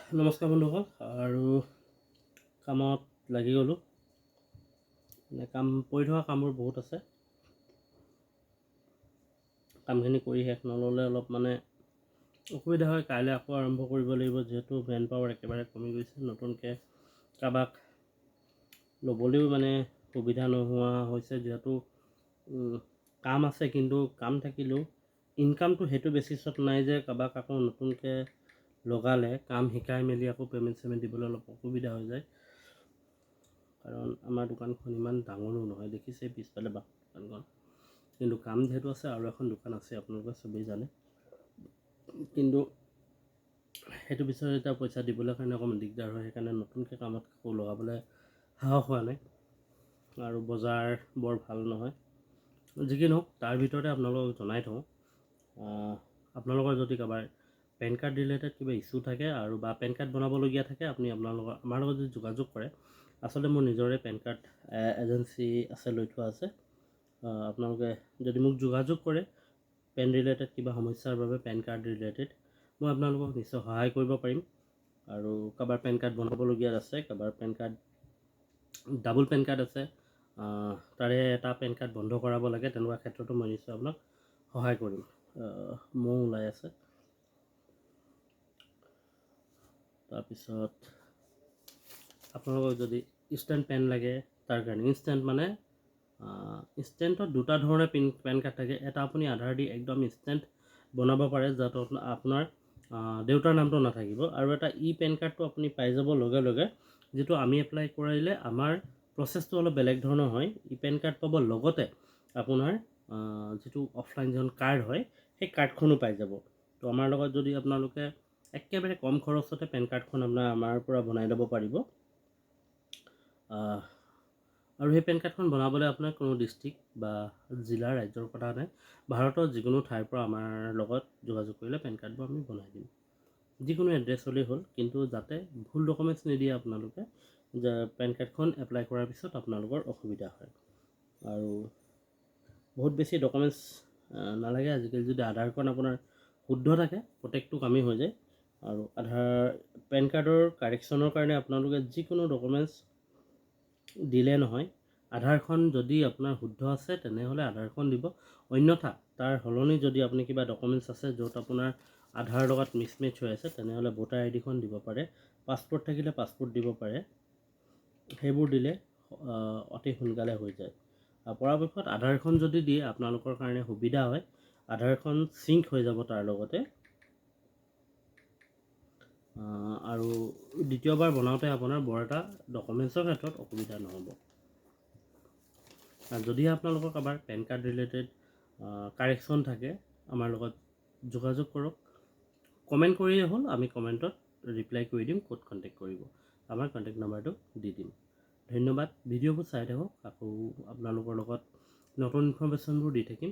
নমস্কাৰ বন্ধুসকল, আৰু কামত লাগি গ'লোঁ। কাম কৰি থকা কামবোৰ বহুত আছে। কামখিনি কৰি শেষ নল'লে অলপ অসুবিধা হয়। কাইলৈ আকৌ আৰম্ভ কৰিব লাগিব, যিহেতু মেন পাৱাৰ একেবাৰে কমি গৈছে। নতুনকৈ কাৰোবাক ল'বলৈও সুবিধা নোহোৱা হৈছে, যিহেতু কাম আছে, কিন্তু কাম থাকিলেও ইনকামটো সেইটো বেচিছত নাই যে কাৰোবাক আকৌ নতুনকৈ লগালে কাম শিকাই মেলি আকৌ পেমেণ্ট দিবলৈ অলপ অসুবিধা হৈ যায়। কাৰণ আমাৰ দোকানখন ইমান ডাঙৰো নহয়, দেখিছে পিছফালে দোকানখন, কিন্তু কাম যিহেতু আছে। আৰু এখন দোকান আছে, আপোনালোকে চবেই জানে, কিন্তু সেইটো পিছত এতিয়া পইচা দিবলৈ কাৰণে অকণমান দিগদাৰ হয়। সেইকাৰণে নতুনকৈ কামত আকৌ লগাবলৈ সাহস হোৱা নাই, আৰু বজাৰ বৰ ভাল নহয়। যি কি নহওক, তাৰ ভিতৰতে আপোনালোকক জনাই থওঁ, আপোনালোকৰ যদি কাৰোবাৰ পেন কাৰ্ড ৰিলেটেড কিবা ইছ্যু থাকে আৰু বা পেন কাৰ্ড বনাবলগীয়া থাকে, আপুনি আমাৰ লগত যদি যোগাযোগ কৰে। আচলতে মোৰ নিজৰে পেন কাৰ্ড এজেঞ্চি আছে, লৈ থোৱা আছে। আপোনালোকে যদি মোক যোগাযোগ কৰে পেন ৰিলেটেড কিবা সমস্যাৰ বাবে, পেন কাৰ্ড ৰিলেটেড, মই আপোনালোকক নিশ্চয় সহায় কৰিব পাৰিম। আৰু কাৰোবাৰ পেন কাৰ্ড বনাবলগীয়া আছে, কাৰোবাৰ pen card double pen card আছে, তাৰে এটা পেন কাৰ্ড বন্ধ কৰাব লাগে, তেনেকুৱা ক্ষেত্ৰতো মই নিশ্চয় আপোনাক সহায় কৰিম। ময়ো ওলাই আছে। তাৰপিছত আপোনালোকক যদি ইনষ্টেণ্ট পেন লাগে, তাৰ কাৰণে ইনষ্টেণ্টত দুটা ধৰণে পেন কাৰ্ড থাকে। এটা আপুনি আধাৰ দি একদম ইনষ্টেণ্ট বনাব পাৰে, যাতে আপোনাৰ দেউতাৰ নামটো নাথাকিব। আৰু এটা পেন কাৰ্ডটো আপুনি পাই যাব লগে লগে, যিটো আমি এপ্লাই কৰিলে আমাৰ প্ৰচেছটো অলপ বেলেগ ধৰণৰ হয়। পেন কাৰ্ড পাব, লগতে আপোনাৰ যিটো অফলাইন যিখন কাৰ্ড হয়, সেই কাৰ্ডখনো পাই যাব। তো আমাৰ লগত যদি আপোনালোকে একেবাৰে কম খৰচতে পেন কাৰ্ডখন আমাৰ পৰা বনাই ল'ব পাৰিব। আৰু সেই পেন কাৰ্ডখন বনাবলৈ আপোনাৰ কোনো ডিষ্ট্ৰিক্ট বা জিলা, ৰাজ্যৰ কথা নাই। ভাৰতৰ যিকোনো ঠাইৰ পৰা আমাৰ লগত যোগাযোগ কৰিলে পেন কাৰ্ডবোৰ আমি বনাই দিম। যিকোনো এড্ৰেছ হ'লেই হ'ল, কিন্তু যাতে ভুল ডকুমেণ্টছ নিদিয়ে আপোনালোকে, যে পেন কাৰ্ডখন এপ্লাই কৰাৰ পিছত আপোনালোকৰ অসুবিধা হয়। আৰু বহুত বেছি ডকুমেণ্টছ নালাগে আজিকালি। যদি আধাৰখন আপোনাৰ শুদ্ধ থাকে, প্ৰত্যেকটো কামেই হৈ যায়। আৰু পেন কাৰ্ডৰ কাৰেকশ্যনৰ কাৰণে আপোনালোকে যিকোনো ডকুমেণ্টছ দিলে নহয়, আধাৰখন যদি আপোনাৰ শুদ্ধ আছে তেনেহ'লে আধাৰখন দিব। অন্যথা তাৰ সলনি যদি আপুনি কিবা ডকুমেণ্টছ আছে য'ত আপোনাৰ আধাৰ লগত মিছমেচ হৈ আছে, তেনেহ'লে ভোটাৰ আইডিখন দিব পাৰে। পাছপোৰ্ট থাকিলে পাছপোৰ্ট দিব পাৰে। সেইবোৰ দিলে অতি সোনকালে হৈ যায়। পৰাপক্ষত আধাৰখন যদি দিয়ে আপোনালোকৰ কাৰণে সুবিধা হয়। আধাৰখন চিংক হৈ যাব তাৰ লগতে। আৰু দ্বিতীয়বাৰ বনাওঁতে আপোনাৰ বৰ এটা ডকুমেণ্টছৰ ক্ষেত্ৰত অসুবিধা নহ'ব। যদি আপোনালোকৰ কাৰোবাৰ পেন কাৰ্ড ৰিলেটেড কাৰেকশ্যন থাকে, আমাৰ লগত যোগাযোগ কৰক। কমেণ্ট কৰিলেই হ'ল, আমি কমেণ্টত ৰিপ্লাই কৰি দিম, ক'ত কণ্টেক্ট কৰিব। আমাৰ কণ্টেক্ট নাম্বাৰটো দি দিম। ধন্যবাদ। ভিডিঅ'বোৰ চাই থাকক, আকৌ আপোনালোকৰ লগত নতুন ইনফৰমেশ্যনবোৰ দি থাকিম।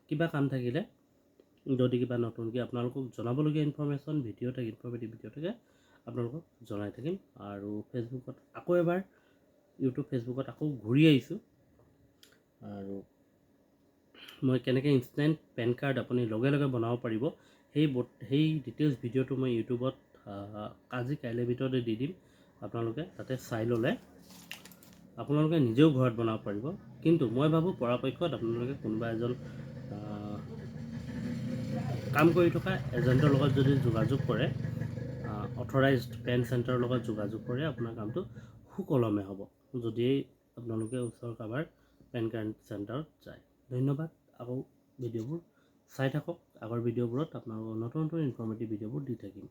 কিবা কাম থাকিলে, যদি কিবা নতুনকৈ আপোনালোকক জনাবলগীয়া ইনফৰমেশ্যন ভিডিঅ' থাকে, ইনফৰমেটিভ ভিডিঅ' থাকে, আপোনালোকক জনাই থাকিম। আৰু ফেচবুকত আকৌ এবাৰ, ফেচবুকত আকৌ ঘূৰি আহিছোঁ। আৰু মই কেনেকৈ ইনষ্টেণ্ট পেন কাৰ্ড আপুনি লগে লগে বনাব পাৰিব, সেই ডিটেইলছ ভিডিঅ'টো মই ইউটিউবত আজি কাইলৈৰ ভিতৰতে দি দিম। আপোনালোকে তাতে চাই ল'লে আপোনালোকে নিজেও ঘৰত বনাব পাৰিব। কিন্তু মই ভাবোঁ পৰাপক্ষত আপোনালোকে কোনোবা এজন কাম কৰি থকা এজেণ্টৰ লগত যদি যোগাযোগ কৰে, অথৰাইজড পেন চেণ্টাৰৰ লগত যোগাযোগ কৰে, আপোনাৰ কামটো সুকলমে হ'ব, যদি আপোনালোকে ওচৰৰ কাৰোবাৰ পেন কাৰ্ড চেণ্টাৰত যায়। ধন্যবাদ। আকৌ ভিডিঅ'বোৰ চাই থাকক। আগৰ ভিডিঅ'বোৰত আপোনালোকক নতুন নতুন ইনফৰমেটিভ ভিডিঅ'বোৰ দি থাকিম।